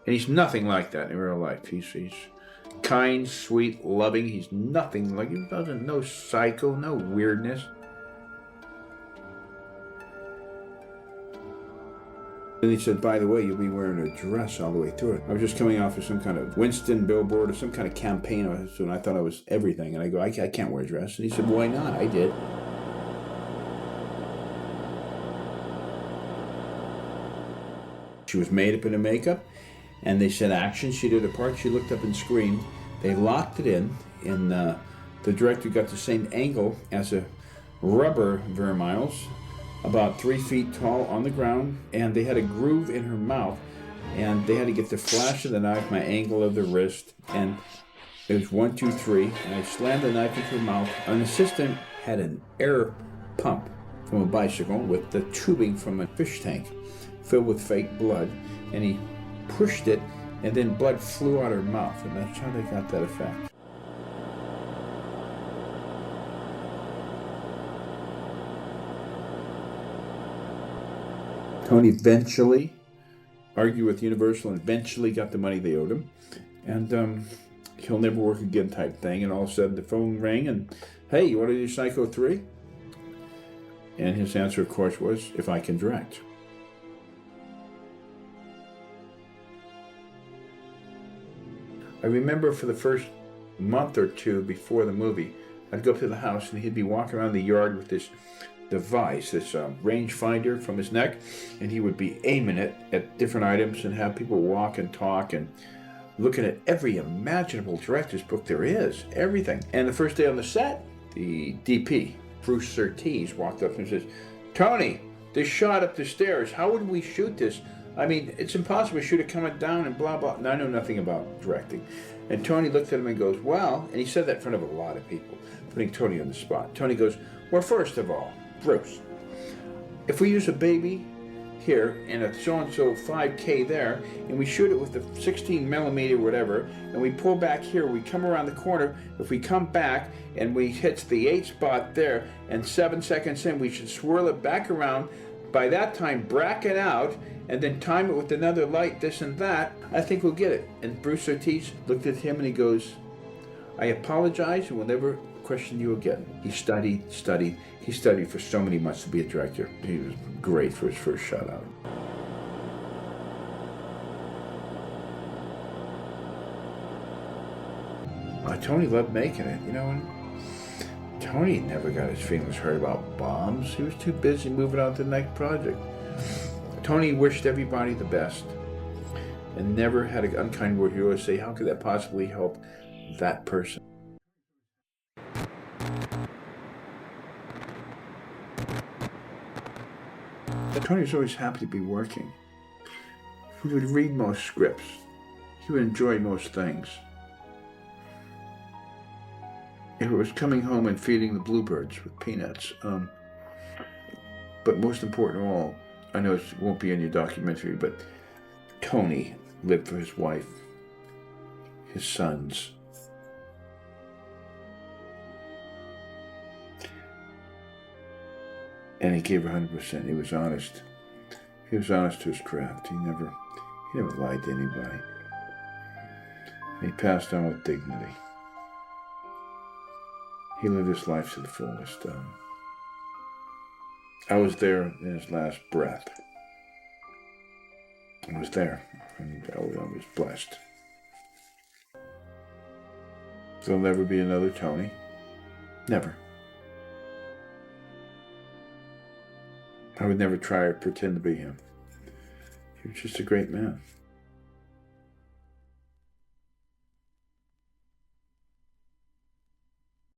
And he's nothing like that in real life. He's kind, sweet, loving. He's nothing like, he doesn't, no psycho, no weirdness. And he said, by the way, you'll be wearing a dress all the way through it. I was just coming off of some kind of Winston billboard or some kind of campaign, and I thought I was everything. And I go, I can't wear a dress. And he said, why not? I did. She was made up in her makeup, and they said action. She did her part. She looked up and screamed. They locked it in, and the director got the same angle as a rubber Vermiles, about 3 feet tall on the ground, and they had a groove in her mouth, and they had to get the flash of the knife, my angle of the wrist, and it was 1, 2, 3, and I slammed the knife into her mouth. An assistant had an air pump from a bicycle with the tubing from a fish tank filled with fake blood, and he pushed it, and then blood flew out her mouth, and that's how they got that effect. Tony eventually argued with Universal and eventually got the money they owed him, and he'll never work again type thing. And all of a sudden the phone rang and, hey, you want to do Psycho 3? And his answer, of course, was, if I can direct. I remember for the first month or two before the movie, I'd go up to the house and he'd be walking around the yard with this device, this rangefinder from his neck, and he would be aiming it at different items and have people walk and talk and looking at every imaginable director's book there is, everything. And the first day on the set, the DP, Bruce Surtees, walked up and says, Tony, this shot up the stairs, how would we shoot this? I mean, it's impossible to shoot it coming down and blah, blah. And I know nothing about directing. And Tony looked at him and goes, well, and he said that in front of a lot of people, putting Tony on the spot. Tony goes, well, first of all, Bruce, if we use a baby here and a so-and-so 5K there, and we shoot it with the 16 millimeter whatever, and we pull back here, we come around the corner, if we come back and we hit the 8 spot there, and 7 seconds in, we should swirl it back around, by that time bracket out, and then time it with another light, this and that, I think we'll get it. And Bruce Surtees looked at him and he goes, I apologize and will never question you again. He studied. He studied for so many months to be a director. He was great for his first shot out. Tony loved making it, you know, and Tony never got his feelings hurt about bombs. He was too busy moving on to the next project. Tony wished everybody the best and never had an unkind word. He always say, how could that possibly help that person? Tony was always happy to be working. He would read most scripts. He would enjoy most things. It was coming home and feeding the bluebirds with peanuts. But most important of all, I know it won't be in your documentary, but Tony lived for his wife, his sons. And he gave 100%. He was honest. He was honest to his craft. He never lied to anybody. And he passed on with dignity. He lived his life to the fullest. I was there in his last breath. I was there, and I was blessed. There'll never be another Tony. Never. I would never try or pretend to be him. He was just a great man.